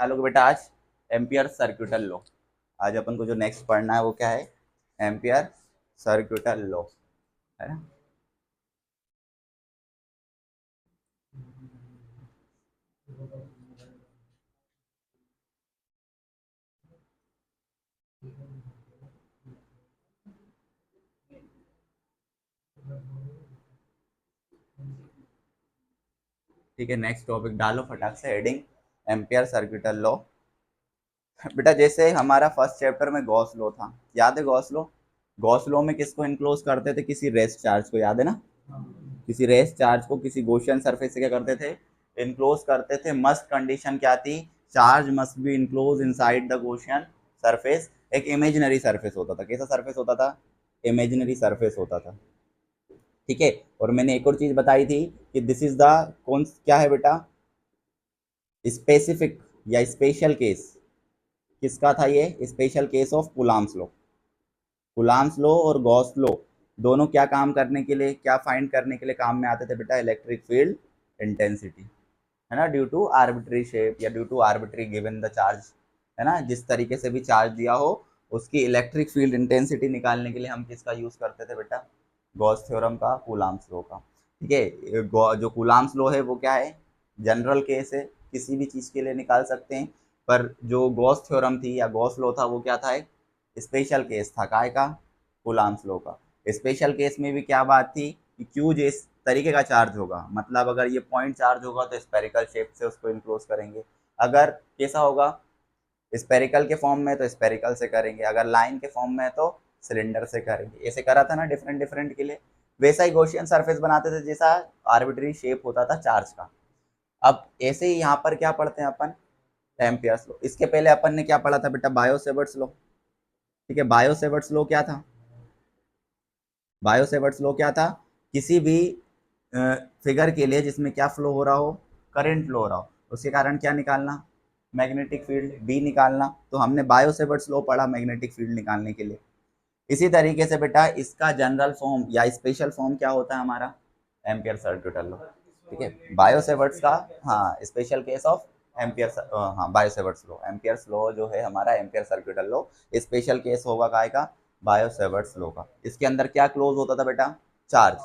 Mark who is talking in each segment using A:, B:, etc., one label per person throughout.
A: लोग बेटा आज एम्पियर सर्क्यूटल लॉ। आज अपन को जो नेक्स्ट पढ़ना है वो क्या है? एम्पियर सर्क्यूटल लॉ, है ना। ठीक है, नेक्स्ट टॉपिक डालो फटाक से, हेडिंग एम्पियर सर्क्यूटल लॉ। बेटा जैसे हमारा फर्स्ट चैप्टर में गॉस लॉ था, याद है गॉस लॉ? गॉस लॉ में किसको इनक्लोज करते थे? किसी रेस्ट चार्ज को, याद है ना। किसी रेस्ट चार्ज को किसी गॉसियन सरफेस से क्या करते थे? इनक्लोज करते थे। मस्ट कंडीशन क्या थी? Charge must be enclose inside the Gaussian surface. एक इमेजिनरी सरफेस होता था। कैसा सरफेस होता था? इमेजिनरी सरफेस होता था। ठीक है। और मैंने एक और चीज बताई थी कि दिस इज द कौन क्या है बेटा? स्पेसिफिक या स्पेशल केस। किसका था ये? Special case of Coulomb's law. Coulomb's law और गॉस लॉ दोनों क्या काम करने के लिए, क्या फाइंड करने के लिए काम में आते थे बेटा? इलेक्ट्रिक फील्ड इंटेंसिटी, है ना। ड्यू टू आर्बिट्री शेप या due to arbitrary given the charge, है ना। जिस तरीके से भी चार्ज दिया हो उसकी इलेक्ट्रिक फील्ड इंटेंसिटी निकालने के लिए हम किसका यूज करते थे बेटा? गॉस थ्योरम का, कूलाम्स लॉ का। ठीक है। जो कूलाम्स लॉ है वो क्या है? जनरल केस है, किसी भी चीज के लिए निकाल सकते हैं। पर जो गॉस थ्योरम थी या गॉस लॉ था वो क्या था? एक स्पेशल केस था। काय का? कूलाम्स लॉ का। स्पेशल केस में भी क्या बात थी कि क्यू जिस तरीके का चार्ज होगा, मतलब अगर ये पॉइंट चार्ज होगा तो स्पेरिकल शेप से उसको इनक्लोज करेंगे। अगर कैसा होगा? स्पेरिकल के फॉर्म में तो स्पेरिकल से करेंगे, अगर लाइन के फॉर्म में तो सिलेंडर से करेंगे। ऐसे करा था ना डिफरेंट डिफरेंट के लिए। वैसा ही गॉसियन सरफेस बनाते थे जैसा आर्बिट्री शेप होता था चार्ज का। अब ऐसे ही यहाँ पर क्या पढ़ते हैं अपन? Ampere's law. इसके पहले अपन ने क्या पढ़ा था बेटा? Bio Savart's law. ठीक है। बायो सेवर्ट्स लॉ क्या था? बायो सेवर्ट्स लॉ क्या था? किसी भी फिगर के लिए जिसमें क्या फ्लो हो रहा हो? करंट फ्लो हो रहा हो, उसके कारण क्या निकालना? मैग्नेटिक फील्ड बी निकालना। तो हमने बायो सेवर्ट्स लॉ पढ़ा मैग्नेटिक फील्ड निकालने के लिए। इसी तरीके से बेटा इसका जनरल फॉर्म या स्पेशल फॉर्म क्या होता है हमारा? Ampere सर्क्यूटल law. ठीक है। बायो सेवर्ट्स का, हाँ, स्पेशल केस ऑफ एम्पियर, हाँ, bio Savart's law. Ampere's law जो है हमारा एम्पियर सर्क्यूटल लॉ, स्पेशल केस होगा काय का? बायो सेवर्ट्स लॉ का। इसके अंदर क्या क्लोज होता था बेटा? चार्ज।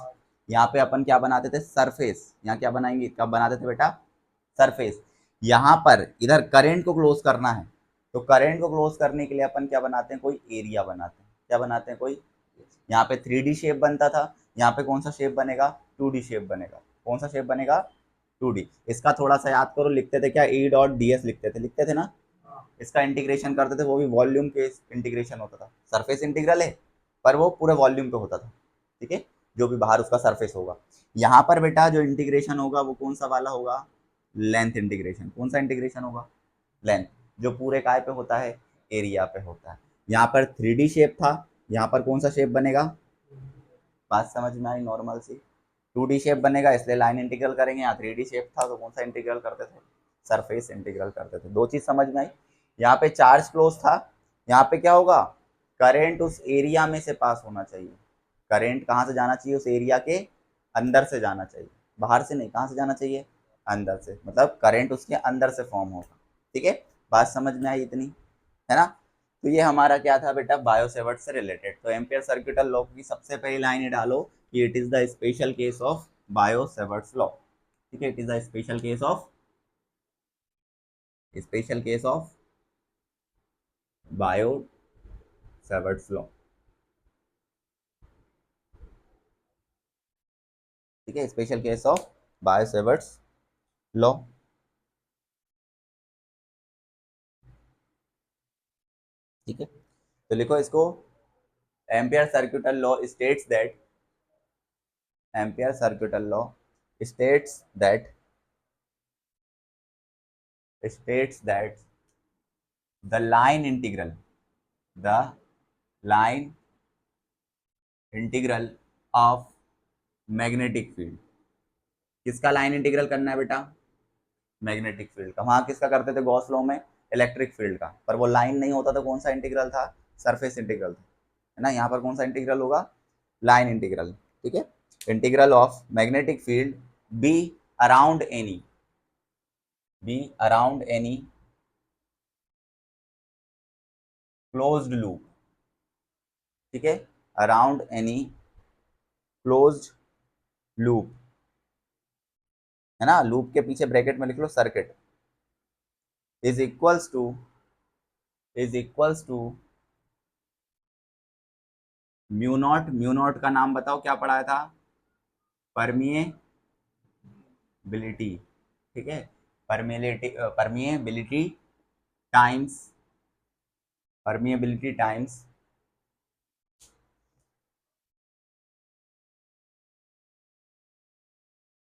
A: यहाँ पे अपन क्या बनाते थे? सरफेस। यहाँ क्या बनाएंगे? कब बनाते थे बेटा? सरफेस। यहाँ पर इधर करंट को क्लोज करना है, तो करंट को क्लोज करने के लिए अपन क्या बनाते हैं? कोई एरिया बनाते हैं। क्या बनाते हैं? कोई, यहाँ पे 3D शेप बनता था, यहाँ पे कौन सा शेप बनेगा? 2D शेप बनेगा। कौन सा शेप बनेगा? 2D। इसका थोड़ा सा याद करो, लिखते थे क्या? ई डॉट डी एस लिखते थे ना। इसका इंटीग्रेशन करते थे, वो भी वॉल्यूम के इंटीग्रेशन होता था। सरफेस इंटीग्रल है पर वो पूरे वॉल्यूम पे होता था। ठीक है। जो भी बाहर उसका सरफेस होगा। यहाँ पर बेटा जो इंटीग्रेशन होगा वो कौन सा वाला होगा? Length integration. कौन सा इंटीग्रेशन होगा? लेंथ। जो पूरे काय पे होता है? एरिया पे होता है। यहाँ पर 3D शेप था, यहाँ पर कौन सा शेप बनेगा? बात समझ में आई? नॉर्मल सी 2D शेप बनेगा, इसलिए लाइन इंटीग्रल करेंगे। यहाँ 3D शेप था तो कौन सा इंटीग्रल करते थे? सरफेस इंटीग्रल करते थे। दो चीज समझ में आई। यहाँ पे चार्ज क्लोज था, यहाँ पे क्या होगा? करेंट उस एरिया में से पास होना चाहिए। करेंट कहाँ से जाना चाहिए? उस एरिया के अंदर से जाना चाहिए, बाहर से नहीं। कहाँ से जाना चाहिए? अंदर से, मतलब करंट उसके अंदर से फॉर्म होगा। ठीक है। बात समझ में आई इतनी, है ना। तो ये हमारा क्या था बेटा? बायो सेवर्ट से रिलेटेड। तो एम्पियर सर्क्यूटल लॉ की सबसे पहली लाइन ये डालो कि it is the special case of bio Savart's law. ठीक है। It is the special case of bio Savart's law. ठीक है। Special case of bio Savart's law. ठीक है। तो लिखो इसको, ampere सर्क्यूटल law states that, ampere सर्क्यूटल law states that states that the line integral, the line integral of magnetic field. किसका line integral करना है बेटा? मैग्नेटिक फील्ड का। वहां किसका करते थे गॉस लॉ में? इलेक्ट्रिक फील्ड का। पर वो लाइन नहीं होता तो कौन सा इंटीग्रल था? सरफेस इंटीग्रल था, है ना। यहाँ पर कौन सा इंटीग्रल होगा? Line integral. ठीक है। Integral of magnetic field be around any, be around any closed loop, ठीक है, अराउंड एनी क्लोज्ड लूप, है ना, लूप के पीछे ब्रैकेट में लिख लो circuit, is equals to mu not का नाम बताओ क्या पढ़ाया था, परमिएबिलिटी, ठीक है, permeability times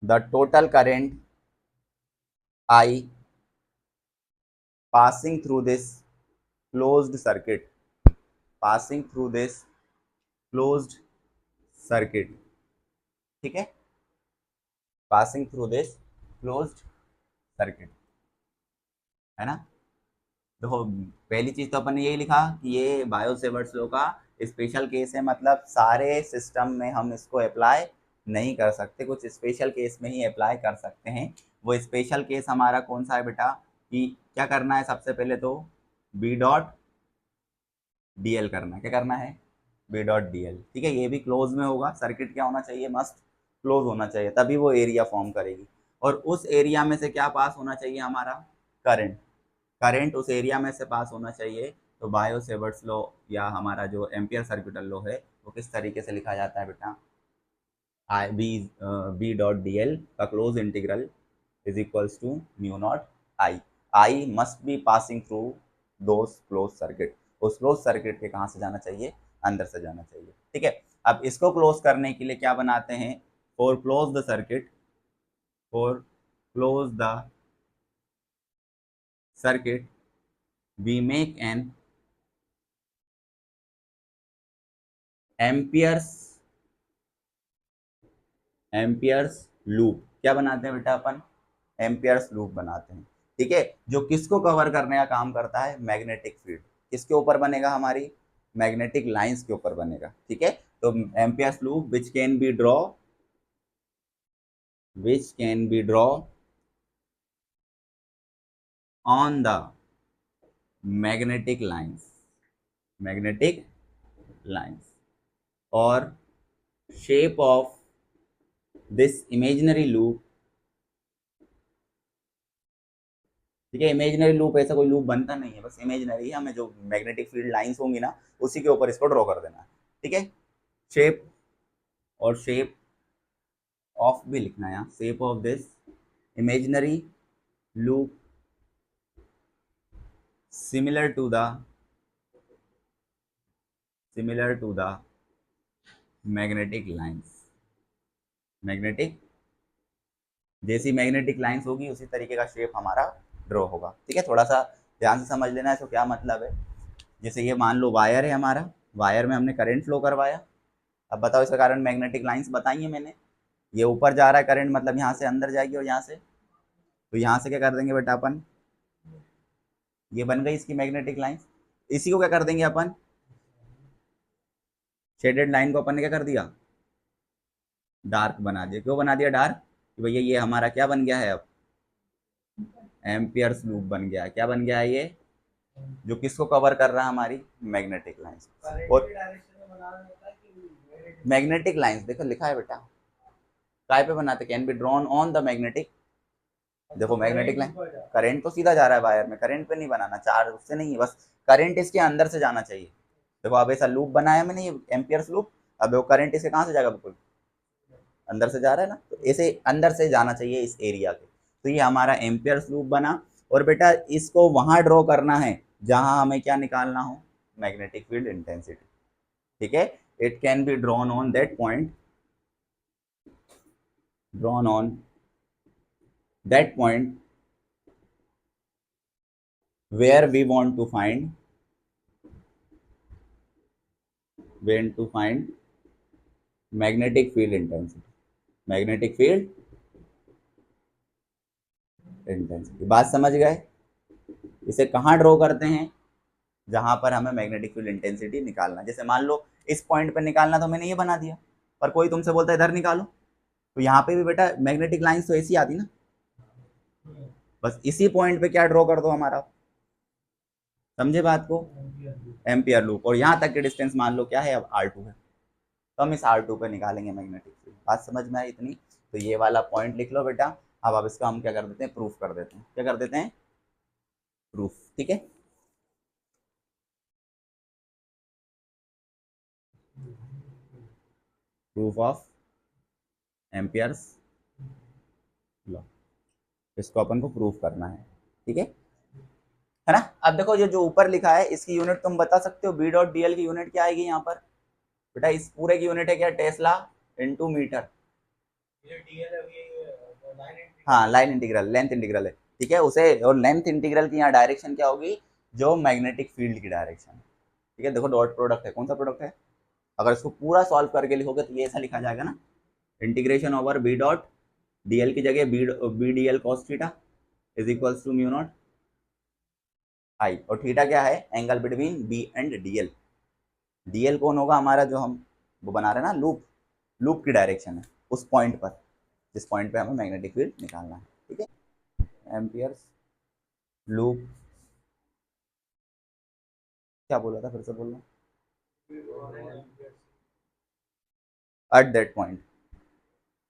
A: the total current I passing through this closed circuit, passing through this closed circuit, ठीक है, passing through this closed circuit, है ना। देखो पहली चीज तो अपन ने यही लिखा कि ये बायोसेवर्ट्स लॉ का स्पेशल केस है, मतलब सारे सिस्टम में हम इसको अप्लाई नहीं कर सकते, कुछ स्पेशल केस में ही अप्लाई कर सकते हैं। वो स्पेशल केस हमारा कौन सा है बेटा, कि क्या करना है, सबसे पहले तो बी डॉट डी एल करना है, क्या करना है, बी डॉट डी एल, ठीक है, ये भी क्लोज में होगा, सर्किट क्या होना चाहिए, मस्त क्लोज होना चाहिए, तभी वो एरिया फॉर्म करेगी, और उस एरिया में से क्या पास होना चाहिए हमारा, करंट, करंट उस एरिया में से पास होना चाहिए। तो बायो सेवर्ट्स लॉ या हमारा जो एम्पियर सर्किटल लॉ है वो किस तरीके से लिखा जाता है बेटा, I B dot D L का close integral is equals to mu not I must be passing through those close circuit, उस क्लोज सर्किट के कहाँ से जाना चाहिए, अंदर से जाना चाहिए, ठीक है। अब इसको क्लोज करने के लिए क्या बनाते हैं, for close the circuit, for close the circuit we make an amperes loop, क्या बनाते हैं बेटा अपन, एम्पियर्स लूप बनाते हैं, ठीक है, जो किसको कवर करने का काम करता है, मैग्नेटिक फील्ड, किसके ऊपर बनेगा, हमारी मैग्नेटिक लाइंस के ऊपर बनेगा, ठीक है। तो Ampere's loop which can be draw on the magnetic lines और shape of this imaginary loop, ठीक है, इमेजिनरी लूप ऐसा कोई लूप बनता नहीं है, बस इमेजिनरी है, हमें जो मैग्नेटिक फील्ड लाइंस होंगी ना उसी के ऊपर इसको ड्रॉ कर देना है, ठीक है। शेप और शेप ऑफ भी लिखना है, shape of this imaginary loop similar to the magnetic जैसी मैग्नेटिक लाइंस होगी उसी तरीके का शेप हमारा ड्रॉ होगा, ठीक है। थोड़ा सा ध्यान से समझ लेना है तो क्या मतलब है, जैसे ये मान लो वायर है हमारा, वायर में हमने करंट फ्लो करवाया, अब बताओ इसका कारण मैग्नेटिक लाइंस बताई है मैंने, ये ऊपर जा रहा है करंट, मतलब यहाँ से अंदर जाएगी और यहाँ से, तो यहाँ से क्या कर देंगे बेटा अपन, ये बन गई इसकी मैग्नेटिक लाइंस, इसी को क्या कर देंगे अपन, शेडेड लाइन को अपन ने क्या कर दिया, डार्क बना दिया, क्यों बना दिया डार्क, कि भैया ये हमारा क्या बन गया है, अब एम्पियर्स लूप बन गया है, क्या बन गया है ये, जो किसको कवर कर रहा है, हमारी मैग्नेटिक लाइंस, और मैग्नेटिक लाइंस देखो लिखा है बेटा, काय पे बनाते, can be drawn on the magnetic, देखो मैग्नेटिक लाइन, करंट तो सीधा जा रहा है वायर में, करंट पे नहीं बनाना, चार्ज उससे नहीं, बस करंट इसके अंदर से जाना चाहिए, देखो अब ऐसा लूप बनाया मैंने ये एम्पियर्स लूप, अब वो करंट इसके कहाँ से जाएगा, बिल्कुल अंदर से जा रहा है ना, तो ऐसे अंदर से जाना चाहिए इस एरिया के, तो ये हमारा एम्पियर्स लूप बना, और बेटा इसको वहां ड्रॉ करना है जहां हमें क्या निकालना हो, मैग्नेटिक फील्ड इंटेंसिटी, ठीक है, it can be drawn on that point, drawn on that point where we want to find magnetic field intensity, बात समझ गए, इसे कहाँ ड्रॉ करते हैं, जहां पर हमें मैग्नेटिक फील्ड इंटेंसिटी निकालना, जैसे मान लो इस पॉइंट पर निकालना, तो मैंने ये बना दिया, पर कोई तुमसे बोलता है इधर निकालो, तो यहाँ पे भी बेटा मैग्नेटिक लाइंस तो ऐसी आती ना, बस इसी पॉइंट पे क्या ड्रॉ कर दो हमारा, समझे बात को, एम्पियर लूप, और यहाँ तक की डिस्टेंस मान लो क्या है अब R2 है, तो हम इस R2 पे निकालेंगे मैग्नेटिक फील्ड। बात समझ में आई इतनी? तो ये वाला पॉइंट लिख लो बेटा। अब इसका हम क्या कर देते हैं, प्रूफ कर देते हैं। क्या कर देते हैं, प्रूफ। ठीक है, प्रूफ ऑफ एम्पियर्स लॉ, इसको अपन को प्रूफ करना है। ठीक है ना? अब देखो ये जो ऊपर लिखा है इसकी यूनिट तुम बता सकते हो, बी डॉट डी एल की यूनिट क्या आएगी यहाँ पर बेटा? इस पूरे की यूनिट है क्या, टेस्ला इनटू मीटर। हाँ, लाइन इंटीग्रल, लेंथ इंटीग्रल है। ठीक है, उसे, और लेंथ इंटीग्रल की यहाँ डायरेक्शन क्या होगी, जो मैग्नेटिक फील्ड की डायरेक्शन। ठीक है, देखो डॉट प्रोडक्ट है, कौन सा प्रोडक्ट है? अगर इसको पूरा सॉल्व करके लिखोगे तो ये ऐसा लिखा जाएगा ना, integration over B dot D L की जगह B D L cos theta is equals to mu not I, और थीटा क्या है, angle between B and D L. D L कौन होगा हमारा, जो हम वो बना रहे हैं ना लूप, लूप की डायरेक्शन है उस पॉइंट पर, जिस पॉइंट पे हमें मैग्नेटिक फील्ड निकालना है। ठीक है, एम्पियर्स लूप, क्या बोला था फिर से बोलना, at that point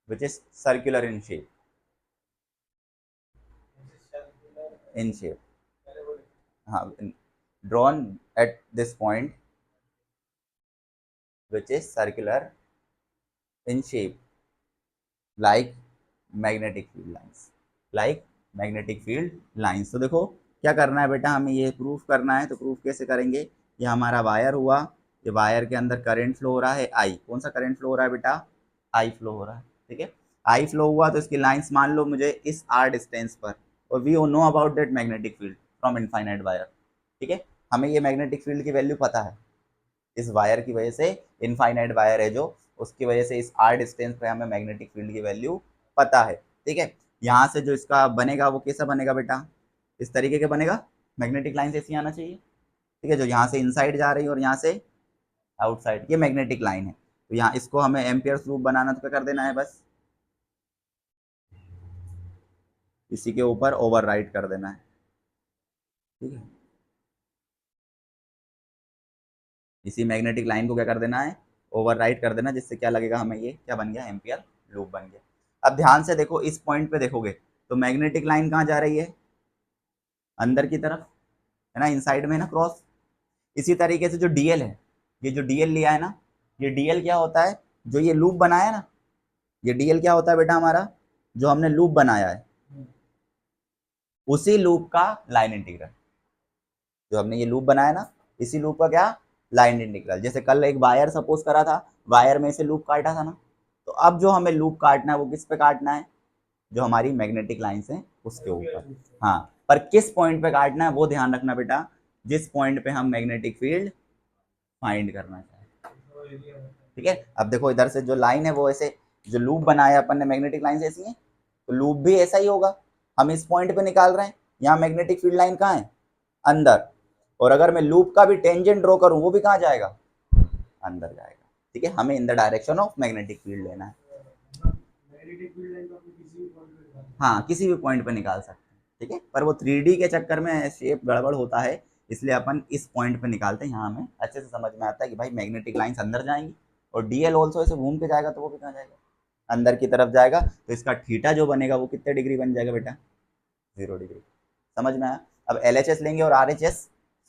A: which is circular in shape, in shape, हाँ, drawn at this point which is circular in shape like magnetic field lines, like magnetic field lines। तो देखो क्या करना है बेटा, हमें ये प्रूफ करना है। तो प्रूफ कैसे करेंगे, ये हमारा वायर हुआ, ये वायर के अंदर करंट फ्लो हो रहा है आई, कौन सा करंट फ्लो हो रहा है बेटा, आई फ्लो हो रहा है। ठीक है, आई फ्लो हुआ तो इसकी लाइंस मान लो मुझे इस आर डिस्टेंस पर, और we know about that magnetic field from infinite wire. ठीक है, हमें ये मैग्नेटिक फील्ड की वैल्यू पता है, इस वायर की वजह से, इनफाइनाइट वायर है जो, उसकी वजह से इस आर डिस्टेंस पे हमें मैग्नेटिक फील्ड की वैल्यू पता है। ठीक है, यहाँ से जो इसका बनेगा वो कैसा बनेगा बेटा, इस तरीके के बनेगा, मैग्नेटिक लाइन ऐसी आना चाहिए। ठीक है, जो यहाँ से इनसाइड जा रही है और यहाँ से आउटसाइड, ये मैग्नेटिक लाइन है। तो यहाँ इसको हमें एम्पियर्स लूप बनाना, तो क्या कर देना है, बस इसी के ऊपर ओवर राइट कर देना है। ठीक है, इसी मैग्नेटिक लाइन को क्या कर देना है, ओवर राइट कर देना, जिससे क्या लगेगा हमें, ये क्या बन गया, एम्पियर लूप बन गया। अब ध्यान से देखो, इस पॉइंट पे देखोगे तो मैग्नेटिक लाइन कहाँ जा रही है, अंदर की तरफ, है ना, इनसाइड में ना क्रॉस। इसी तरीके से जो डीएल है, ये जो डीएल लिया है ना, ये डीएल क्या होता है, जो ये लूप बनाया ना, ये डीएल क्या होता है बेटा हमारा, जो हमने लूप बनाया है उसी लूप का लाइन इंटीग्रल, जो हमने ये लूप बनाया ना, इसी लूप का क्या, लाइन इंटीग्रल। जैसे कल एक वायर सपोज करा था, वायर में से लूप काटा था ना, तो अब जो हमें लूप काटना है वो किस पे काटना है, जो हमारी मैग्नेटिक लाइंस हैं उसके ऊपर। हाँ, पर किस पॉइंट पे काटना है वो ध्यान रखना बेटा, जिस पॉइंट पे हम मैग्नेटिक फील्ड फाइंड करना चाहें। ठीक है, अब देखो इधर से जो लाइन है वो ऐसे, जो लूप बनाया अपन ने मैग्नेटिक लाइन ऐसी है, तो लूप भी ऐसा ही होगा। हम इस पॉइंट पे निकाल रहे हैं, यहाँ मैग्नेटिक फील्ड लाइन कहाँ है, अंदर, और अगर मैं लूप का भी टेंजेंट ड्रॉ करूं वो भी कहाँ जाएगा, अंदर जाएगा। ठीक है, हमें in the direction of magnetic field लेना है। हाँ, किसी भी पॉइंट पे निकाल सकते हैं। ठीक है, पर वो 3D के चक्कर में शेप गड़बड़ होता है, इसलिए अपन इस पॉइंट पे निकालते हैं। यहाँ हमें अच्छे से समझ में आता है कि भाई मैग्नेटिक लाइंस अंदर जाएंगी, और डीएल ऑल्सो ऐसे घूम के जाएगा तो वो भी कहाँ जाएगा, अंदर की तरफ जाएगा। तो इसका थीटा जो बनेगा वो कितने डिग्री बन जाएगा बेटा, 0 डिग्री। समझ में आया? अब LHS लेंगे और RHS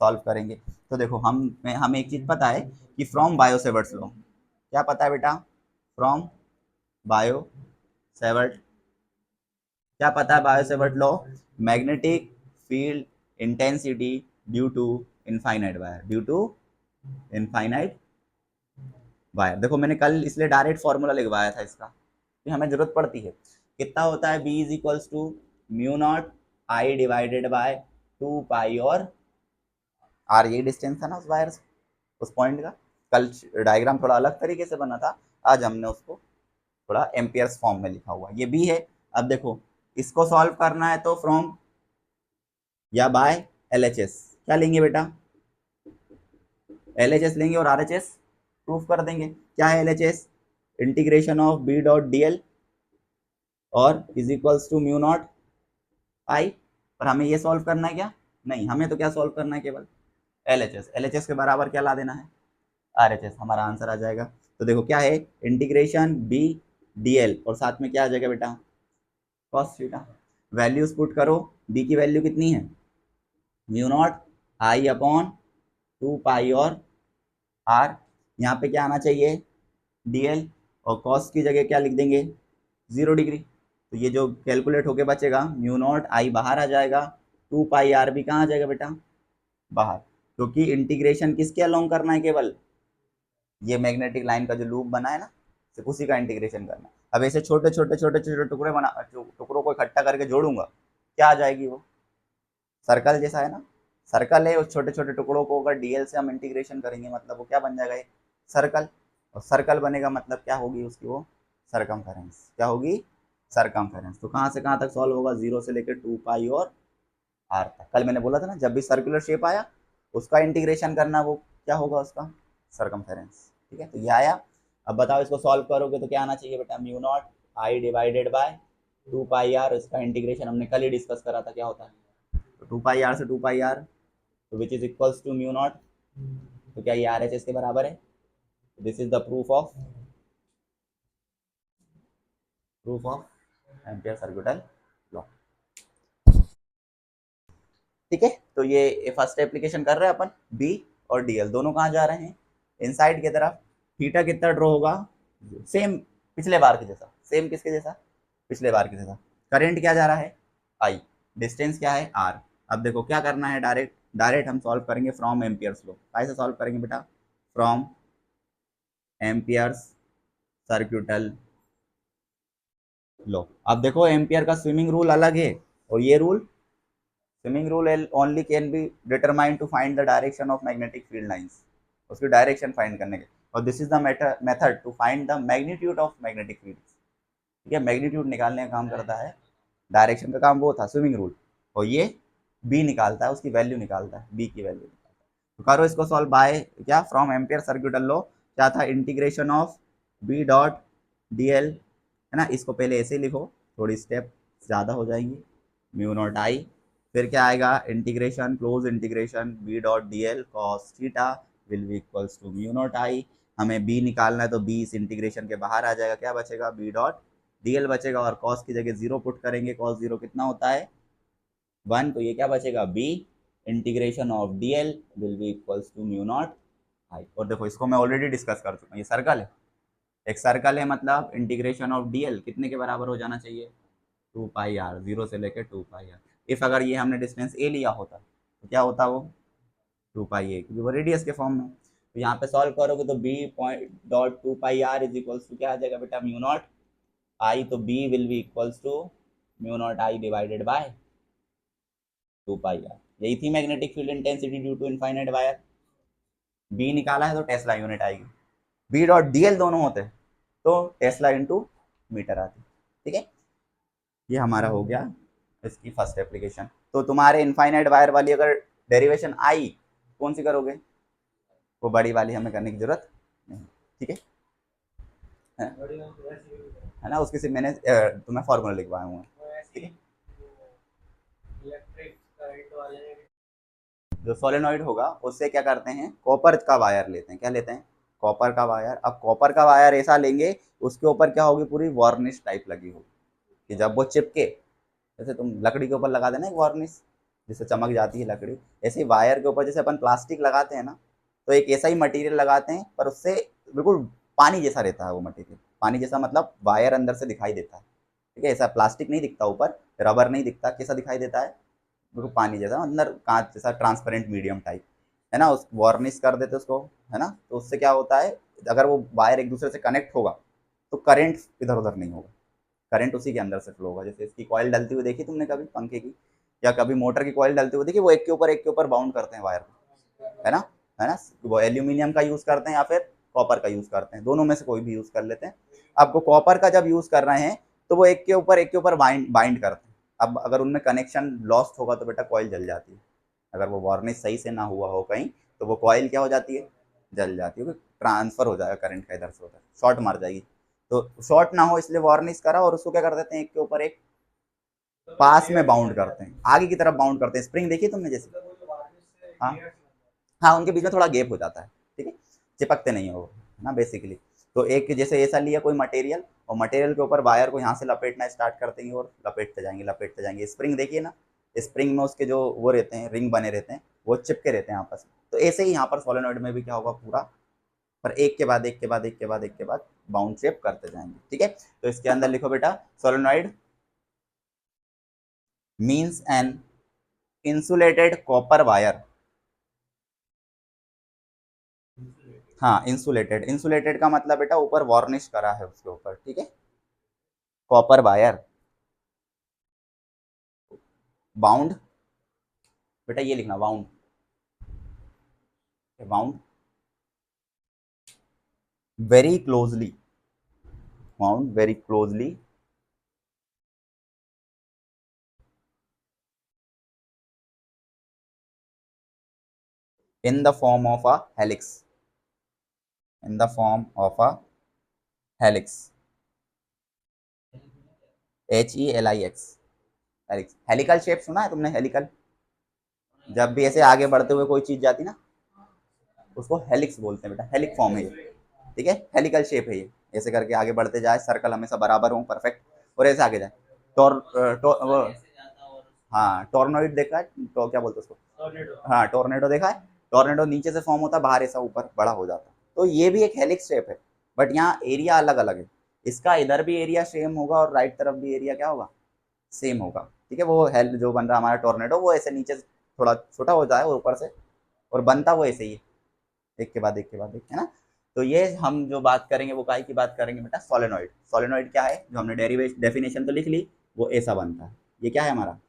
A: सॉल्व करेंगे। तो देखो हमें एक चीज पता है कि फ्रॉम बायो सेवर्ट्स लॉ, क्या पता है बेटा, फ्रॉम बायो सेवर्ट, क्या पता है Biot Savart law, magnetic field intensity due to infinite wire, due to infinite wire. देखो मैंने कल इसलिए डायरेक्ट फॉर्मूला लिखवाया था इसका, कि हमें जरूरत पड़ती है। कितना होता है, B is equals to mu not I divided by 2 pi, और आर ये डिस्टेंस था ना उस वायर से, उस पॉइंट का। कल डायग्राम थोड़ा अलग तरीके से बना था, आज हमने उसको थोड़ा एम्पियर्स फॉर्म में लिखा हुआ, ये बी है। अब देखो इसको सॉल्व करना है तो फ्रॉम या बाय LHS, क्या लेंगे बेटा, LHS लेंगे और RHS प्रूफ कर देंगे। क्या है LHS, integration of B dot D L और is equals to mu not I. पर हमें ये सॉल्व करना है क्या, नहीं, हमें तो क्या सॉल्व करना है, केवल LHS के बराबर क्या ला देना है, RHS, हमारा आंसर आ जाएगा। तो देखो क्या है, इंटीग्रेशन B DL और साथ में क्या आ जाएगा बेटा, cos थीटा। वैल्यूज पुट करो, B की वैल्यू कितनी है, mu naught I upon 2 pi और R, यहाँ पे क्या आना चाहिए DL, और cos की जगह क्या लिख देंगे 0 डिग्री। तो ये जो कैलकुलेट होके बचेगा म्यू नॉट I बाहर आ जाएगा, 2 पाई R भी कहाँ आ जाएगा बेटा, बाहर, क्योंकि इंटीग्रेशन किसके अलोंग करना है, केवल ये मैग्नेटिक लाइन का जो लूप बना है ना, सिर्फ उसी का इंटीग्रेशन करना है। अब ऐसे छोटे छोटे छोटे छोटे टुकड़े बना, टुकड़ों को इकट्ठा करके जोड़ूंगा, क्या आ जाएगी वो, सर्कल जैसा है ना, सर्कल है, उस छोटे छोटे टुकड़ों को अगर डीएल से हम इंटीग्रेशन करेंगे मतलब वो क्या बन जाएगा, एक सर्कल, और सर्कल बनेगा मतलब क्या होगी उसकी वो सरकमफेरेंस, क्या होगी सरकमफेरेंस। तो कहाँ से कहाँ तक सॉल्व होगा, 0 से लेकर 2 पाई और आर तक। कल मैंने बोला था ना, जब भी सर्कुलर शेप आया उसका इंटीग्रेशन करना, वो क्या होगा उसका सरकमफेरेंस। ठीक है, तो ये आया। अब बताओ इसको सॉल्व करोगे तो क्या आना चाहिए बेटा, mu not I divided by 2 pi r, इसका इंटीग्रेशन हमने कल ही डिस्कस करा था, क्या होता है, तो 2 पाई आर से 2 पाई आर, तो which is equals to mu naught, तो क्या ये आर एच एस के बराबर है, this is the proof of Ampere circuital law. ठीक है, तो ये फर्स्ट एप्लीकेशन कर रहे हैं अपन, बी और डीएल दोनों कहाँ जा रहे हैं, इनसाइड की तरफ। थीटा कितना ड्रॉ होगा, सेम पिछले बार के जैसा, सेम किसके जैसा, पिछले बार के जैसा। करंट क्या जा रहा है आई, डिस्टेंस क्या है आर। अब देखो क्या करना है, डायरेक्ट डायरेक्ट हम सॉल्व करेंगे फ्रॉम एम्पियर्स लॉ। कैसे सॉल्व करेंगे बेटा, फ्रॉम एम्पियर्स सर्किटल लॉ। अब देखो एम्पियर का स्विमिंग रूल अलग है, और ये rule swimming rule only can be determine to find the direction of magnetic field lines, उसकी डायरेक्शन फाइंड करने के। और this is the method to find the magnitude of magnetic field. ठीक है, मैग्नीट्यूड निकालने का काम करता है, डायरेक्शन का काम वो था स्विमिंग रूल, और ये बी निकालता है, उसकी वैल्यू निकालता है, बी की वैल्यू निकालता है। तो करो इसको सॉल्व बाय क्या, फ्रॉम एम्पियर सर्किटल लॉ क्या था, integration of B dot D L, है ना, इसको पहले ऐसे लिखो, थोड़ी स्टेप ज़्यादा हो जाएंगी, म्यू नॉट आई, फिर क्या आएगा integration, close integration B dot D L cos theta will be equals to mu not I. हमें बी निकालना है तो बी इस इंटीग्रेशन के बाहर आ जाएगा, क्या बचेगा बी डॉट डी एल बचेगा, और कॉस की जगह 0 पुट करेंगे, कॉस 0 कितना होता है 1, तो ये क्या बचेगा B integration of D L will be equals to mu not I. और देखो इसको मैं ऑलरेडी डिस्कस कर चुका हूँ, ये सर्कल है, एक सर्कल है, मतलब इंटीग्रेशन ऑफ डी एल कितने के बराबर हो जाना चाहिए, 2 पाई आर, 0 से लेकर 2 पाई आर। इफ अगर ये हमने डिस्टेंस ए लिया होता तो क्या होता वो 2 पाई ए, क्योंकि वो रेडियस के फॉर्म में। तो यहाँ पे सॉल्व करोगे तो B point dot 2 pi r is equals to क्या आ जाएगा बेटा, म्यू नॉट आई, तो B will be equals to mu not I divided by 2 pi r. यही थी magnetic field intensity due to infinite wire. B निकाला है तो टेस्ला यूनिट आएगी, बी डॉट डी एल दोनों होते तो टेस्ला इंटू मीटर आती। ठीक है, ये हमारा हो गया इसकी फर्स्ट एप्लीकेशन। तो तुम्हारे इनफाइनाइट वायर वाली अगर डेरिवेशन आई, कौन सी करोगे, वो बड़ी वाली हमें करने की जरूरत नहीं। ठीक है ना, उसकी सिर्फ मैंने तुम्हें फॉर्मूला लिखवाया हुआ है। ठीक है, जो सोलेनॉइड होगा उससे क्या करते हैं, कॉपर का वायर लेते हैं, क्या लेते हैं, कॉपर का वायर। अब कॉपर का वायर ऐसा लेंगे, उसके ऊपर क्या होगी, पूरी वार्निश टाइप लगी होगी, कि जब वो चिपके, जैसे तुम लकड़ी के ऊपर लगा देना एक वार्निश, जिससे चमक जाती है लकड़ी, ऐसे ही वायर के ऊपर जैसे अपन प्लास्टिक लगाते हैं ना, तो एक ऐसा ही मटेरियल लगाते हैं, पर उससे बिल्कुल पानी जैसा रहता है वो मटेरियल, पानी जैसा मतलब वायर अंदर से दिखाई देता है। ठीक है, ऐसा प्लास्टिक नहीं दिखता ऊपर, रबर नहीं दिखता, कैसा दिखाई देता है, बिल्कुल पानी जैसा, अंदर कांच जैसा ट्रांसपेरेंट मीडियम टाइप, है ना, उस वार्निश कर देते उसको, है ना। तो उससे क्या होता है, अगर वो वायर एक दूसरे से कनेक्ट होगा तो करंट इधर उधर नहीं होगा, करंट उसी के अंदर से फ्लो होगा। जैसे इसकी कॉइल डलती हुई देखी तुमने कभी पंखे की, या कभी मोटर की कॉइल डलती हुई देखी, वो एक के ऊपर बाउंड करते हैं वायर को, है ना, है ना, वो एल्यूमिनियम का यूज करते हैं या फिर कॉपर का यूज करते हैं, दोनों में से कोई भी यूज कर लेते हैं। आपको कॉपर का जब यूज कर रहे हैं तो वो एक के ऊपर बाइंड करते हैं। अब अगर उनमें कनेक्शन लॉस्ट होगा तो बेटा कॉइल जल जाती है, अगर वो वार्निश सही से ना हुआ हो कहीं, तो वो कॉइल क्या हो जाती है, जल जाती है, ट्रांसफर हो जाएगा करंट का इधर से उधर, शॉर्ट मार जाएगी। तो शॉर्ट ना हो इसलिए वार्निश करा, और उसको क्या कर देते हैं, एक के ऊपर एक पास में बाउंड करते हैं, आगे की तरफ बाउंड करते हैं, स्प्रिंग देखी तुमने जैसे, हाँ हाँ उनके बीच में थोड़ा गैप हो जाता है, ठीक है, चिपकते नहीं है वो, है ना बेसिकली। तो एक जैसे ऐसा लिया कोई मटेरियल, और मटेरियल के ऊपर वायर को यहाँ से लपेटना स्टार्ट कर देंगे और लपेटते जाएंगे। स्प्रिंग देखिए ना, स्प्रिंग में उसके जो वो रहते हैं, रिंग बने रहते हैं, वो चिपके रहते हैं आपस में। तो ऐसे ही यहाँ पर सोलेनॉइड में भी क्या होगा, पूरा पर एक के बाद एक के बाद एक के बाद एक के बाद बाउंड शेप करते जाएंगे, ठीक है। तो इसके अंदर लिखो बेटा, solenoid means an insulated copper wire. हाँ इंसुलेटेड, इंसुलेटेड का मतलब बेटा ऊपर वार्निश करा है उसके ऊपर, ठीक है, कॉपर वायर बाउंड, बेटा ये लिखना bound, bound very closely, bound very closely in the form of a helix, in the form of a helix, HELIX, helix. Helical shape सुना है तुमने, हेलिकल, जब भी ऐसे आगे बढ़ते हुए कोई चीज जाती ना, उसको हेलिक्स बोलते हैं बेटा, हेलिक फॉर्म है ये, ठीक है, हेलिकल शेप है ये, ऐसे करके आगे बढ़ते जाए, सर्कल हमेशा बराबर हो परफेक्ट, और ऐसे आगे जाए। वो हाँ टॉर्नोइड देखा है, तो क्या बोलते हैं उसको, हाँ टोर्नेडो देखा है। टोर्नेडो नीचे से फॉर्म होता है, बाहर ऐसा ऊपर बड़ा हो जाता है, तो ये भी एक हेलिक्स शेप है, बट यहाँ एरिया अलग अलग है। इसका इधर भी एरिया सेम होगा और राइट तरफ भी एरिया क्या होगा, सेम होगा, ठीक है। वो हेल जो बन रहा है हमारा टोर्नेडो, वो ऐसे नीचे से थोड़ा छोटा हो जाए और ऊपर से, और बनता वो ऐसे ही है, एक के बाद एक के बाद एक, है ना। तो ये हम जो बात करेंगे वो काय की बात करेंगे बेटा, सोलेनॉइड। सोलेनॉइड क्या है, जो हमने डेरिवेशन डेफिनेशन तो लिख ली, वो ऐसा बनता है। ये क्या है हमारा,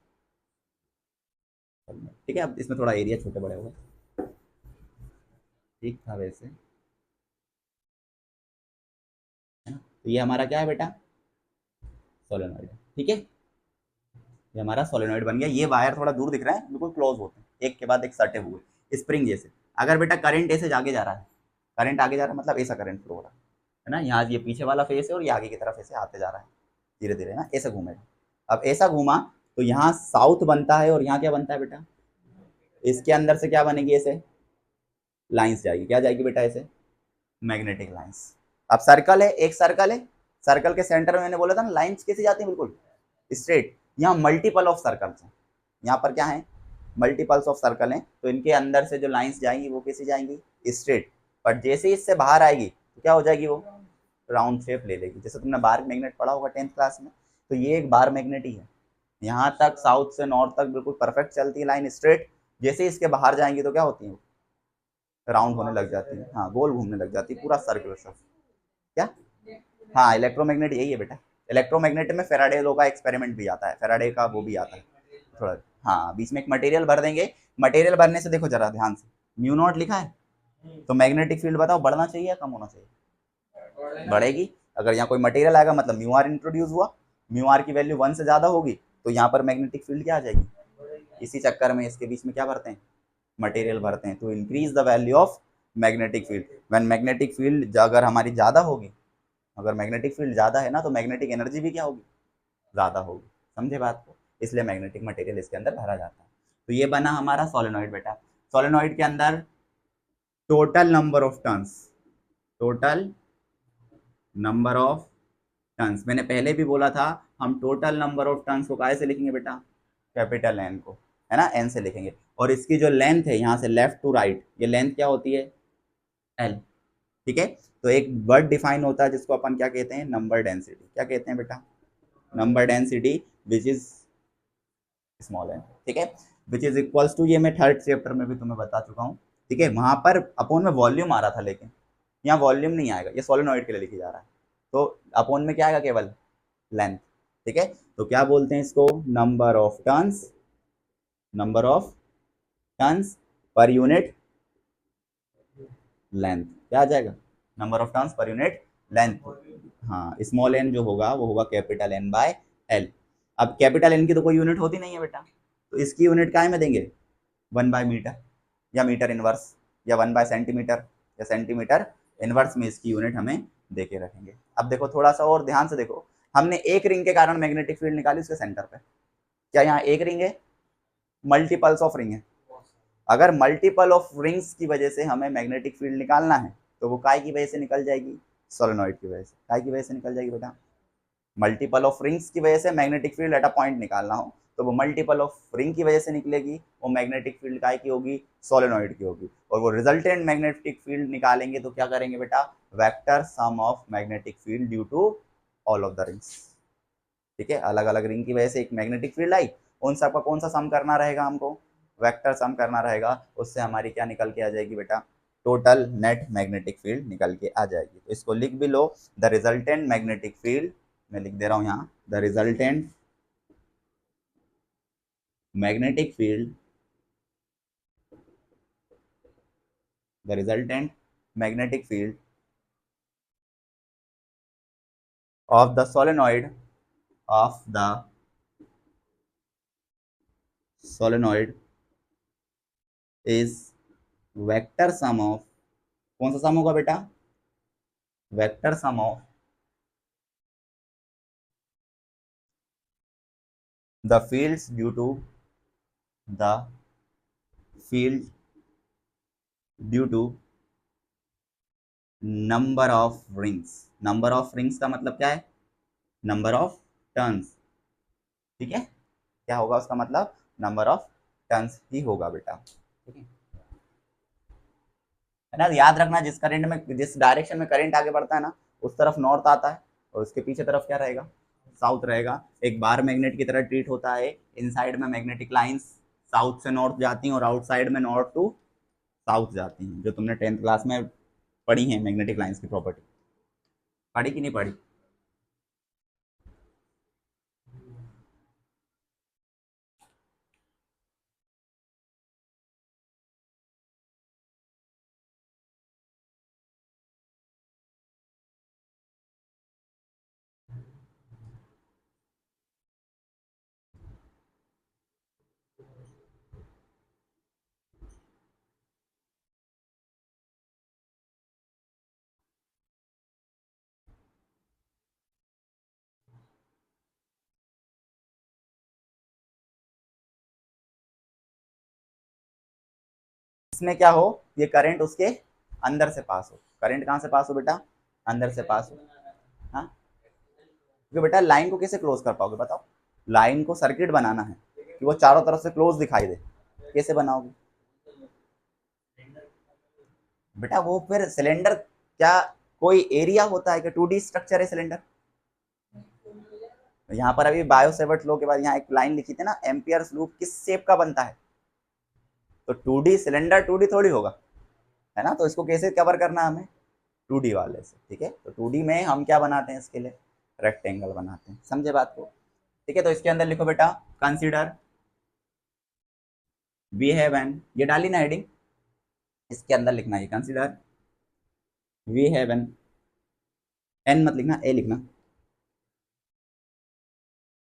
A: ठीक है। अब इसमें थोड़ा एरिया छोटे बड़े हो गए, ठीक था वैसे, है ना। तो ये हमारा क्या है बेटा, सोलेनॉइड, ठीक है। ये हमारा सोलेनॉइड बन गया। ये वायर थोड़ा दूर दिख रहा है, बिल्कुल क्लोज होते हैं, एक के बाद एक सटे हुए स्प्रिंग जैसे। अगर बेटा करंट ऐसे आगे जा रहा है, करंट आगे जा रहा है मतलब ऐसा करंट फ्लो हो रहा है ना, यहाँ ये पीछे वाला फेस है और ये आगे की तरफ ऐसे आते जा रहा है धीरे धीरे ना, ऐसे घूमेगा। अब ऐसा घूमा तो यहाँ साउथ बनता है, और यहाँ क्या बनता है बेटा, इसके अंदर से क्या बनेगी, ऐसे लाइंस जाएगी, क्या जाएगी बेटा, ऐसे मैग्नेटिक लाइंस। अब सर्कल है, एक सर्कल है, सर्कल के सेंटर में मैंने बोला था ना लाइंस कैसे जाती है, बिल्कुल स्ट्रेट। यहाँ मल्टीपल ऑफ सर्कल्स हैं, यहाँ पर क्या है, मल्टीपल्स ऑफ सर्कल हैं, तो इनके अंदर से जो लाइंस जाएंगी वो कैसे जाएंगी, स्ट्रेट। बट जैसे ही इससे बाहर आएगी तो क्या हो जाएगी, वो राउंड शेप ले लेगी। जैसे तुमने बार मैग्नेट पढ़ा होगा 10th क्लास में, तो ये एक बार मैग्नेट ही है। यहाँ तक साउथ से नॉर्थ तक बिल्कुल परफेक्ट चलती है लाइन स्ट्रेट, जैसे ही इसके बाहर जाएंगी तो क्या होती है, राउंड होने लग जाती है, हाँ गोल घूमने लग जाती है, पूरा सर्कुलर सा। क्या, हाँ इलेक्ट्रोमैग्नेट यही है बेटा। इलेक्ट्रोमैग्नेट में फेराडे लॉ का एक्सपेरिमेंट भी आता है, फेराडे का वो भी आता है थोड़ा। हाँ बीच में एक मटेरियल भर देंगे, मटेरियल भरने से देखो जरा ध्यान से, म्यू नॉट लिखा है, तो मैग्नेटिक फील्ड बताओ बढ़ना चाहिए या कम होना चाहिए, बढ़ेगी। अगर यहाँ कोई मटेरियल आएगा मतलब म्यू आर इंट्रोड्यूस हुआ, म्यू आर की वैल्यू 1 से ज़्यादा होगी, तो यहाँ पर मैग्नेटिक फील्ड क्या आ जाएगी। इसी चक्कर में इसके बीच में क्या भरते हैं, मटेरियल भरते हैं, to increase the value of magnetic field. When magnetic field अगर हमारी ज़्यादा होगी, अगर मैग्नेटिक फील्ड ज़्यादा है ना, तो मैग्नेटिक एनर्जी भी क्या होगी, ज़्यादा होगी। समझे बात को, इसलिए मैग्नेटिक मटेरियल इसके अंदर भरा जाता है। तो ये बना हमारा सोलेनॉइड बेटा। सोलेनॉइड के अंदर total number of turns, total number of turns, मैंने पहले भी बोला था, हम टोटल नंबर ऑफ टर्न्स को कैसे लिखेंगे बेटा, कैपिटल एन को, है ना, एन से लिखेंगे। और इसकी जो लेंथ है यहाँ से लेफ्ट टू राइट, ये लेंथ क्या होती है, एल, ठीक है। तो एक वर्ड डिफाइन होता है जिसको अपन क्या कहते हैं, नंबर डेंसिटी। क्या कहते हैं बेटा, number density, which is small n, ठीक है, विच इज इक्वल्स टू, ये मैं थर्ड चैप्टर में भी तुम्हें बता चुका हूँ, ठीक है। वहां पर अपोन में वॉल्यूम आ रहा था, लेकिन यहाँ वॉल्यूम नहीं आएगा, ये सोलेनॉइड के लिए लिखी जा रहा है, तो अपोन में क्या आएगा, केवल लेंथ, ठीक है। तो क्या बोलते हैं इसको, number of turns, number of turns per unit length, क्या आ जाएगा, number of turns per unit length. हाँ स्मॉल एन जो होगा वो होगा कैपिटल एन बाय एल। अब कैपिटल एन की तो कोई यूनिट होती नहीं है बेटा, तो इसकी यूनिट काय में देंगे, 1/मीटर, या मीटर इनवर्स, या 1/सेंटीमीटर, या सेंटीमीटर इनवर्स में इसकी यूनिट हमें दे के रखेंगे। अब देखो थोड़ा सा और ध्यान से देखो, हमने एक रिंग के कारण मैग्नेटिक फील्ड निकाली उसके सेंटर पे, क्या यहाँ एक रिंग है, मल्टीपल्स ऑफ रिंग है, अगर मल्टीपल ऑफ रिंग्स की वजह से हमें मैग्नेटिक फील्ड निकालना है तो वो काय की वजह से निकल जाएगी, सोलेनॉइड की वजह से। काय की वजह से निकल जाएगी बेटा, मल्टीपल ऑफ रिंग्स की वजह से magnetic field at a point निकालना हो तो वो मल्टीपल ऑफ रिंग की वजह से निकलेगी, वो मैग्नेटिक फील्ड काय की होगी, सोलेनॉइड की होगी। और वो रिजल्टेंट मैग्नेटिक फील्ड निकालेंगे तो क्या करेंगे बेटा, vector sum of magnetic field due to all of the rings. ठीक है, अलग अलग रिंग की वजह से एक मैग्नेटिक फील्ड आई, उन सबका कौन सा सम करना रहेगा हमको, वेक्टर सम करना रहेगा, उससे हमारी क्या निकल के आ जाएगी बेटा, टोटल नेट मैग्नेटिक फील्ड निकल के आ जाएगी। तो इसको लिख भी लो, द रिजल्टेंट मैग्नेटिक फील्ड, मैं लिख दे रहा हूं यहाँ, the resultant magnetic field, the resultant magnetic field of the solenoid, of the solenoid is vector sum of, कौन सा सम होगा बेटा, vector sum of the fields due to the field due to number of rings. Number of rings का मतलब क्या है, number of turns. ठीक है, क्या होगा उसका मतलब, नंबर ऑफ टर्न्स ही होगा बेटा। ठीक है ना, याद रखना जिस करंट में, जिस डायरेक्शन में करंट आगे बढ़ता है ना, उस तरफ नॉर्थ आता है और उसके पीछे तरफ क्या रहेगा, साउथ रहेगा। एक बार मैग्नेट की तरह ट्रीट होता है, इनसाइड में मैग्नेटिक लाइंस साउथ से नॉर्थ जाती हैं और आउटसाइड में नॉर्थ टू साउथ जाती हैं, जो तुमने 10th क्लास में पढ़ी है मैग्नेटिक लाइंस की प्रॉपर्टी, पढ़ी कि नहीं पढ़ी। इसमें क्या हो, ये करंट उसके अंदर से पास हो, करंट कहाँ से पास हो बेटा, अंदर से पास हो। हाँ, क्योंकि बेटा लाइन को कैसे क्लोज कर पाओगे बताओ, लाइन को सर्किट बनाना है कि वो चारों तरफ से क्लोज दिखाई दे, कैसे बनाओगे बेटा, वो फिर सिलेंडर क्या कोई एरिया होता है कि 2D स्ट्रक्चर है सिलेंडर। यहाँ पर अभी बायो सेवर्ट लॉ के बाद यहाँ एक लाइन लिखी थी ना, एम्पियर्स लूप किस शेप का बनता है, तो 2D सिलेंडर 2D थोड़ी होगा, है ना, तो इसको कैसे कवर करना है हमें, 2D वाले से। ठीक है, तो 2D में हम क्या बनाते हैं, इसके लिए रेक्टेंगल बनाते हैं, समझे बात को। ठीक है, तो इसके अंदर लिखो बेटा, कंसीडर वी हैव एन, ये डाली ना हेडिंग, इसके अंदर लिखना है consider we have an, an मत लिखना, ए लिखना,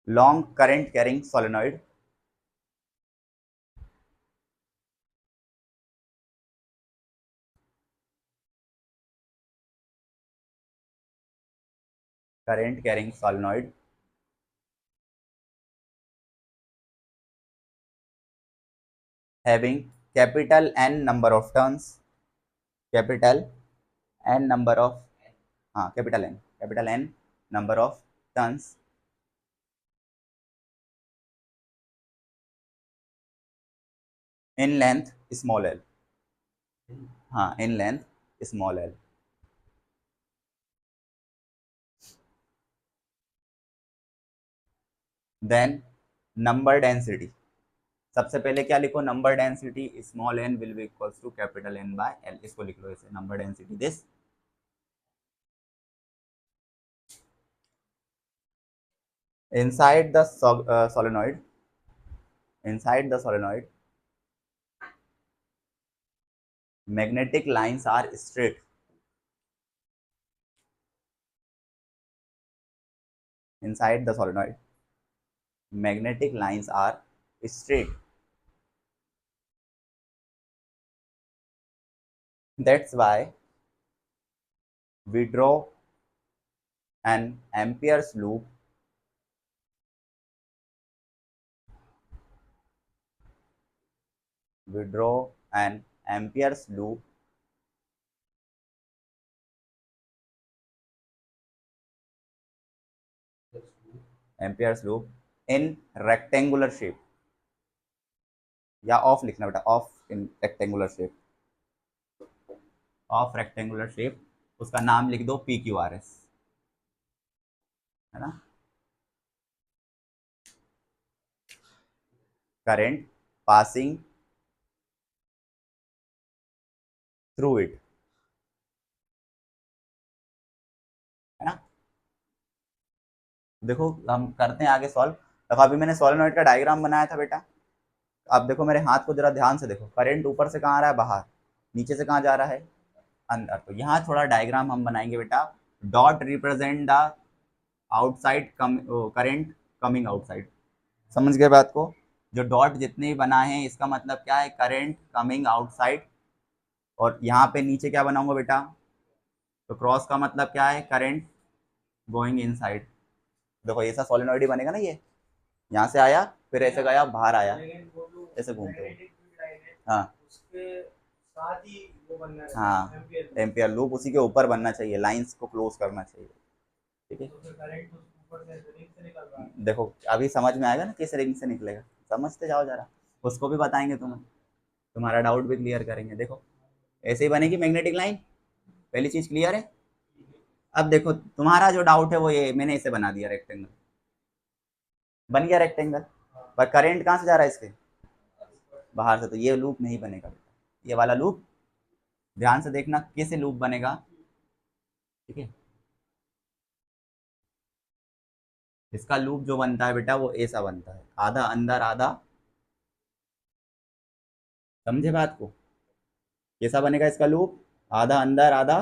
A: long current carrying solenoid, current carrying solenoid having capital N number of turns, capital N number of, capital N number of turns in length small l, हाँ in length small l, then number density, सबसे पहले क्या लिखो, number density small n will be equals to capital N by L, इसको लिख लो ऐसे, number density this inside the solenoid, inside the solenoid magnetic lines are straight, inside the solenoid magnetic lines are straight, that's why we draw an Ampere's loop we draw an Ampere's loop in rectangular shape, या of लिखना बेटा, of in rectangular shape, of rectangular shape, उसका नाम लिख दो PQRS, है ना, current passing through it, है ना। देखो हम करते हैं आगे सॉल्व। देखो अभी मैंने सोलेनोइड का डायग्राम बनाया था बेटा, अब देखो मेरे हाथ को जरा ध्यान से देखो, करंट ऊपर से कहाँ आ रहा है, बाहर, नीचे से कहाँ जा रहा है, अंदर। तो यहाँ थोड़ा डायग्राम हम बनाएंगे बेटा, dot represent the outside current coming outside, समझ गए बात को। जो डॉट जितने भी बना है इसका मतलब क्या है, करंट कमिंग आउटसाइड। और यहाँ पे नीचे क्या बनाऊंगा बेटा, तो क्रॉस का मतलब क्या है, करंट गोइंग इनसाइड। देखो ऐसा सोलेनोइड ही बनेगा ना, ये यहाँ से आया फिर ऐसे गया बाहर आया, ऐसे घूमते हुए। हाँ हाँ, एम्पियर लूप उसी के ऊपर बनना चाहिए, लाइंस को क्लोज करना चाहिए, ठीक है। देखो अभी समझ में आएगा ना किस रिंग से निकलेगा, समझते जाओ जरा, उसको भी बताएंगे तुम्हें, तुम्हारा डाउट भी क्लियर करेंगे। देखो ऐसे ही बनेगी मैग्नेटिक लाइन, पहली चीज क्लियर है। अब देखो तुम्हारा जो डाउट है वो ये, मैंने इसे बना दिया रेक्टेंगल, बन गया रेक्टेंगल, पर करंट कहाँ से जा रहा है इसके, बाहर से, तो ये लूप नहीं बनेगा बेटा, ये वाला लूप, ध्यान से देखना कैसे लूप बनेगा, ठीक है। इसका लूप जो बनता है बेटा वो ऐसा बनता है, आधा अंदर आधा, समझे बात को, कैसा बनेगा इसका लूप, आधा अंदर आधा।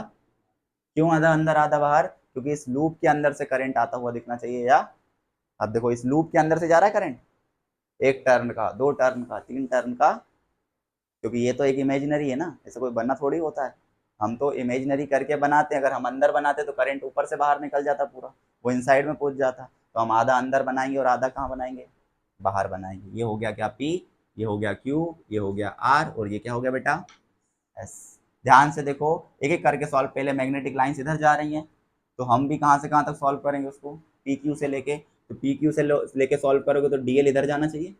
A: क्यों आधा अंदर आधा बाहर, क्योंकि इस लूप के अंदर से करंट आता हुआ दिखना चाहिए, या अब देखो इस लूप के अंदर से जा रहा है करंट, एक टर्न का, दो टर्न का, तीन टर्न का, क्योंकि ये तो एक इमेजिनरी है ना, ऐसा कोई बनना थोड़ी होता है, हम तो इमेजिनरी करके बनाते हैं, अगर हम अंदर बनाते तो करंट ऊपर से बाहर निकल जाता पूरा, वो इनसाइड में पहुंच जाता। तो हम आधा अंदर बनाएंगे और आधा कहाँ बनाएंगे, बाहर बनाएंगे। ये हो गया क्या P, ये हो गया Q, ये हो गया R, और ये क्या हो गया बेटा S। ध्यान से देखो एक एक करके सॉल्व, पहले मैग्नेटिक लाइन्स इधर जा रही हैं, तो हम भी कहाँ से कहाँ तक सॉल्व करेंगे उसको, PQ से लेके, तो PQ से लेके सॉल्व करोगे तो DL इधर जाना चाहिए,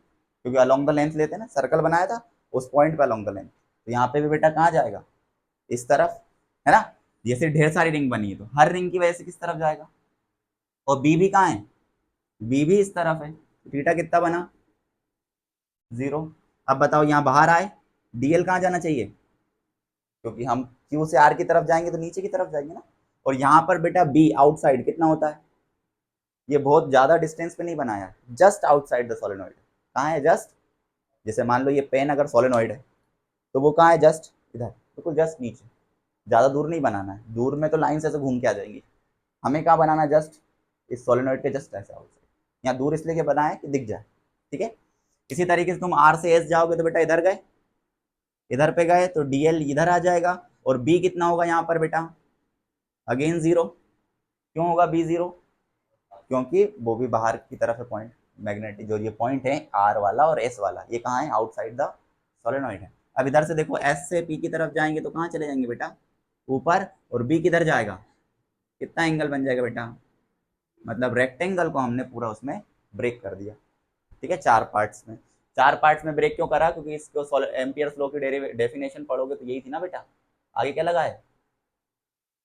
A: क्योंकि अलोंग द लेंथ लेते हैं ना, सर्कल बनाया था उस पॉइंट पे अलोंग द लेंथ, तो यहाँ पे भी बेटा कहाँ जाएगा, इस तरफ, है ना। जैसे ढेर सारी रिंग बनी है तो हर रिंग की वजह से किस तरफ जाएगा, और बी भी कहाँ है, बी भी इस तरफ है, थीटा कितना बना, 0। अब बताओ यहाँ बाहर आए, DL कहाँ जाना चाहिए, क्योंकि हम Q से R की तरफ जाएंगे तो नीचे की तरफ जाएंगे ना। और यहाँ पर बेटा B आउटसाइड कितना होता है, ये बहुत ज्यादा डिस्टेंस पे नहीं बनाया, जस्ट आउटसाइड द सोलेनोइड, कहाँ है जस्ट, जैसे मान लो ये पेन अगर सोलेनोइड है तो वो कहाँ है, जस्ट इधर, बिल्कुल जस्ट नीचे, ज्यादा दूर नहीं बनाना है, दूर में तो लाइन से ऐसे घूम के आ जाएंगी, हमें कहाँ बनाना है, जस्ट इस सोलेनोइड के जस्ट ऐसे आउटसाइड, यहाँ दूर इसलिए बनाया कि दिख जाए, ठीक है। इसी तरीके से तुम R से S जाओगे तो बेटा इधर गए, इधर पे गए तो DL इधर आ जाएगा, और B कितना होगा यहाँ पर बेटा, अगेन 0। क्यों होगा B 0, क्योंकि वो भी बाहर की तरफ है पॉइंट, मैग्नेटिक जो ये पॉइंट है R वाला और S वाला, ये कहाँ है, आउटसाइड द सोलेनोइड है। अब इधर से देखो S से P की तरफ जाएंगे तो कहाँ चले जाएंगे बेटा, ऊपर, और B किधर जाएगा, कितना एंगल बन जाएगा बेटा, मतलब रेक्टेंगल को हमने पूरा उसमें ब्रेक कर दिया, ठीक है, चार पार्ट्स में। चार पार्ट्स में ब्रेक क्यों करा, क्योंकि इसको एम्पियर्स लॉ की डेफिनेशन पढ़ोगे तो यही थी ना बेटा, आगे क्या लगा है,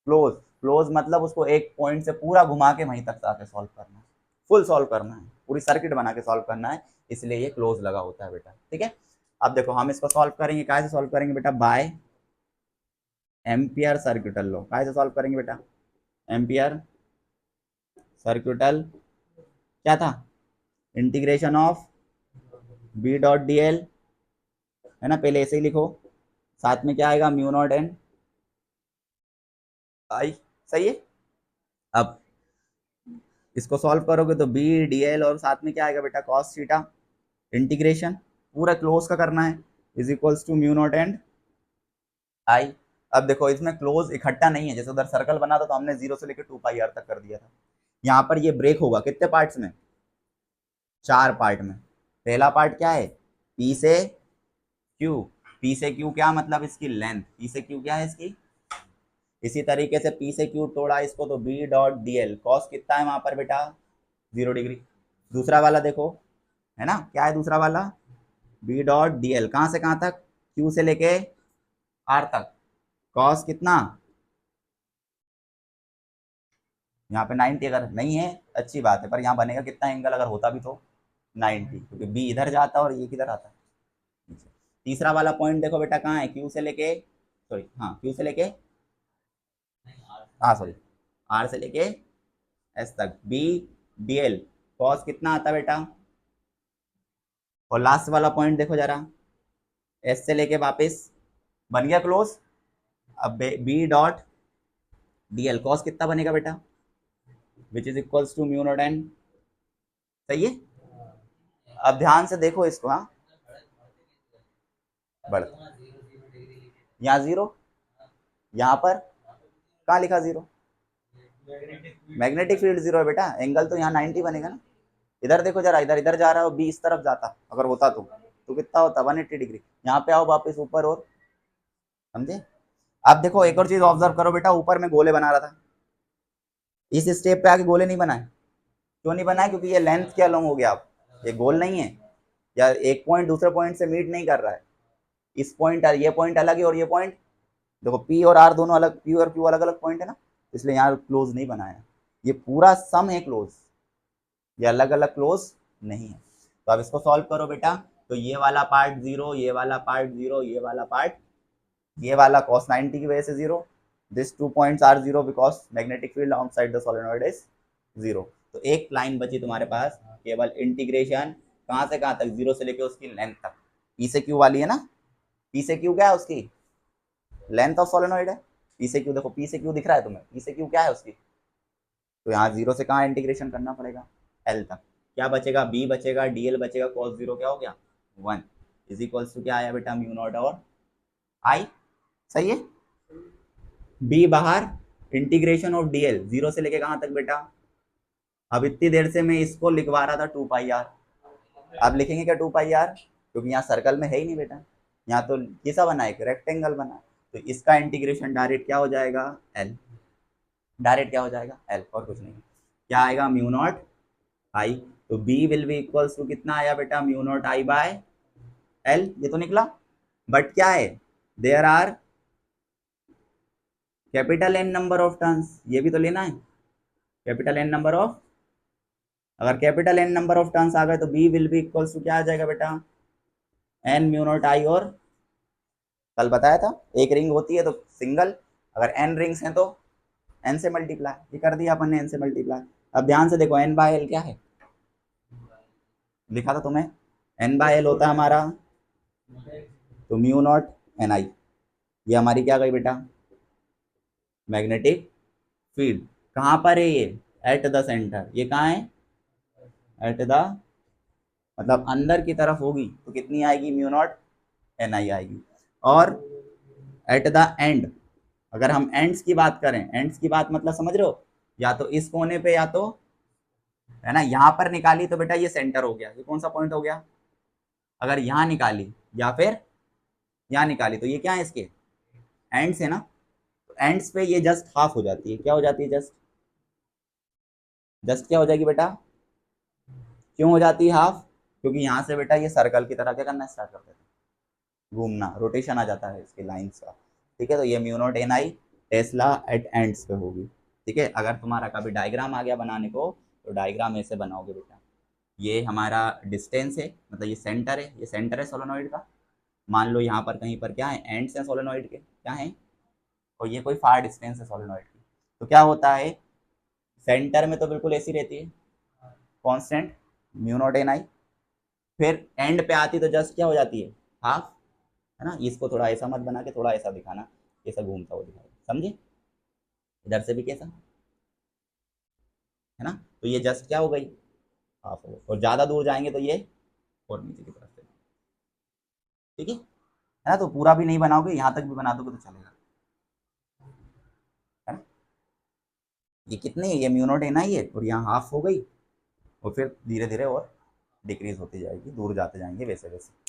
A: क्लोज। क्लोज मतलब उसको एक पॉइंट से पूरा घुमा के वहीं तक आके सॉल्व करना है, फुल सॉल्व करना है, पूरी सर्किट बना के सॉल्व करना है, इसलिए ये क्लोज लगा होता है बेटा, ठीक है। अब देखो हम इसको सॉल्व करेंगे, कैसे सॉल्व करेंगे बेटा, बाय एम्पियर सर्किटल लॉ, कैसे सॉल्व करेंगे बेटा, एम्पियर सर्किटल क्या था, integration of B dot D L, है ना, पहले ऐसे ही लिखो, साथ में क्या आएगा, म्यू नॉट एन आई, सही है। अब इसको सॉल्व करोगे तो बी डी एल और साथ में क्या आएगा बेटा, कॉस थीटा, इंटीग्रेशन पूरा क्लोज का करना है, is equals to mu naught and I. अब देखो इसमें क्लोज इकट्ठा नहीं है, जैसे उधर सर्कल बना था तो हमने 0 से लेकर 2 पाई आर तक कर दिया था, यहाँ पर ये ब्रेक होगा कितने पार्ट्स में, चार पार्ट में। पहला पार्ट क्या है, पी से क्यू, पी से क्यू क्या मतलब इसकी लेंथ, पी से क्यू क्या है इसकी। इसी तरीके से पी से क्यू तोड़ा इसको तो B dot D L, cos कितना है वहां पर बेटा 0 डिग्री। दूसरा वाला देखो, है ना, क्या है दूसरा वाला, बी डॉट डी एल, कहाँ से कहाँ तक, क्यू से लेके आर तक, कॉस कितना, यहाँ पे 90 अगर नहीं है अच्छी बात है, पर यहाँ बनेगा कितना एंगल अगर होता भी तो 90, क्योंकि बी इधर जाता और ये किधर आता। तीसरा वाला पॉइंट देखो बेटा कहाँ है, क्यू से लेके, सॉरी हाँ क्यू से लेके, हाँ सॉरी आर से लेके एस तक, बी डी एल, कॉस कितना आता बेटा। और लास्ट वाला पॉइंट देखो जरा, एस से लेके वापस, बन गया क्लोज। अब B dot D L, cos कितना बनेगा बेटा, which is equals to mu naught N, सही है। अब ध्यान से देखो इसको, हाँ बढ़, यहाँ जीरो, यहाँ पर कहाँ लिखा जीरो, मैग्नेटिक फील्ड जीरो है बेटा, एंगल तो यहाँ 90 बनेगा ना। इधर देखो जरा, इधर इधर जा रहा हो, बी इस तरफ जाता अगर होता तो कितना होता 180 डिग्री। यहाँ पे आओ वापस ऊपर, और समझे। अब देखो एक और चीज ऑब्जर्व करो बेटा, ऊपर में गोले बना रहा था, इस स्टेप पे आके गोले नहीं बनाए, क्यों नहीं बनाए, क्योंकि ये लेंथ क्या लॉन्ग हो गया, अब ये गोल नहीं है, या एक पॉइंट दूसरे पॉइंट से मीट नहीं कर रहा है, इस पॉइंट ये पॉइंट अलग है और ये पॉइंट देखो पी और आर दोनों अलग, पी और क्यू अलग अलग पॉइंट है ना, इसलिए यहाँ क्लोज नहीं बनाया, ये पूरा सम है क्लोज, ये अलग अलग क्लोज नहीं है। तो अब इसको सॉल्व करो बेटा, तो ये वाला पार्ट जीरो, ये वाला पार्ट जीरो, ये वाला पार्ट, ये वाला cos 90 की वजह से zero, this 2 points are zero because magnetic field outside the solenoid is zero. तो एक लाइन बची तुम्हारे पास, केवल इंटीग्रेशन कहाँ से कहाँ तक, जीरो से लेके उसकी लेंथ तक, पी से क्यू वाली है ना, पी से क्यू क्या है उसकी, लेंथ ऑफ सोलेनॉइड है, पी से क्यू देखो, पी से क्यू दिख रहा है तुम्हें, पी से क्यू क्या है उसकी, तो यहाँ जीरो से कहाँ इंटीग्रेशन करना पड़ेगा, एल तक, क्या बचेगा, बी बचेगा, डी एल बचेगा, cos जीरो क्या हो गया 1, इज इक्वल्स टू क्या आया बेटा म्यू नॉट और आई, सही है। बी बाहर, integration of D L zero से लेके कहाँ तक बेटा, अब इतनी देर से मैं इसको लिखवा रहा था 2 पाई आर, अब लिखेंगे क्या 2 पाई आर, क्योंकि यहाँ सर्कल में है ही नहीं बेटा, यहाँ तो कैसा बना एक रेक्टेंगल बना, तो इसका इंटीग्रेशन डायरेक्ट क्या हो जाएगा एल, डायरेक्ट क्या हो जाएगा एल, और कुछ नहीं, क्या आएगा म्यू नॉट आई, तो B will be equals to कितना आया बेटा mu not I by L, ये तो निकला, बट क्या है, there are capital N number of turns, ये भी तो लेना है, कैपिटल एन नंबर ऑफ, अगर capital N number of turns आ गए तो B will be equals to क्या आ जाएगा बेटा एन म्यू नॉट आई, और कल बताया था एक रिंग होती है तो सिंगल, अगर एन रिंग्स हैं तो एन से मल्टीप्लाई, ये कर दिया अपन ने एन से मल्टीप्लाई। अब ध्यान से देखो एन बाय एल क्या है, लिखा था तुम्हें, एन बाय एल होता है हमारा तो म्यू नॉट एन आई, ये हमारी क्या गई बेटा मैग्नेटिक फील्ड, कहाँ पर है ये, एट द सेंटर, ये कहाँ है एट द, मतलब अंदर की तरफ होगी तो कितनी आएगी म्यू नॉट एन आई आएगी, और एट द एंड, अगर हम एंड्स की बात करें, एंड्स की बात मतलब समझ रहे हो, या तो इस कोने पे या तो, है ना, यहाँ पर निकाली तो बेटा ये सेंटर हो गया, ये कौन सा पॉइंट हो गया, अगर यहाँ निकाली या फिर यहाँ निकाली तो ये क्या है इसके एंड्स है ना, तो एंड्स पे ये जस्ट हाफ हो जाती है, क्या हो जाती है जस्ट, जस्ट क्या हो जाएगी बेटा, क्यों हो जाती है हाफ, क्योंकि यहाँ से बेटा ये सर्कल की तरह क्या करना स्टार्ट कर देते हैं, घूमना, रोटेशन आ जाता है इसके लाइंस का, ठीक है। तो ये mu naught N I tesla at ends पे होगी, ठीक है। अगर तुम्हारा कभी डायग्राम आ गया बनाने को तो डायग्राम ऐसे बनाओगे बेटा, ये हमारा डिस्टेंस है, मतलब ये सेंटर है, ये सेंटर है सोलेनॉइड का, मान लो यहाँ पर कहीं पर क्या है एंड्स हैं सोलेनॉइड के, क्या है, और ये कोई फार डिस्टेंस है सोलेनॉइड की, तो क्या होता है सेंटर में तो बिल्कुल ऐसी रहती है कांस्टेंट म्यू नॉट एन आई, फिर एंड पे आती तो जस्ट क्या हो जाती है हाफ, है ना, इसको थोड़ा ऐसा मत बना के थोड़ा ऐसा दिखाना, ऐसा घूमता हुआ दिखाना, समझे, इधर से भी कैसा, है ना, तो ये जस्ट क्या हो गई हाफ हो गई, और ज़्यादा दूर जाएंगे तो ये और नीचे की तरफ से, ठीक है ना, तो पूरा भी नहीं बनाओगे यहाँ तक भी बना दोगे तो चलेगा, है ना। ये कितनी है, ये म्यू नॉट एन आई है और यहाँ हाफ हो गई, और फिर धीरे धीरे और डिक्रीज होती जाएगी, दूर जाते जाएंगे वैसे वैसे।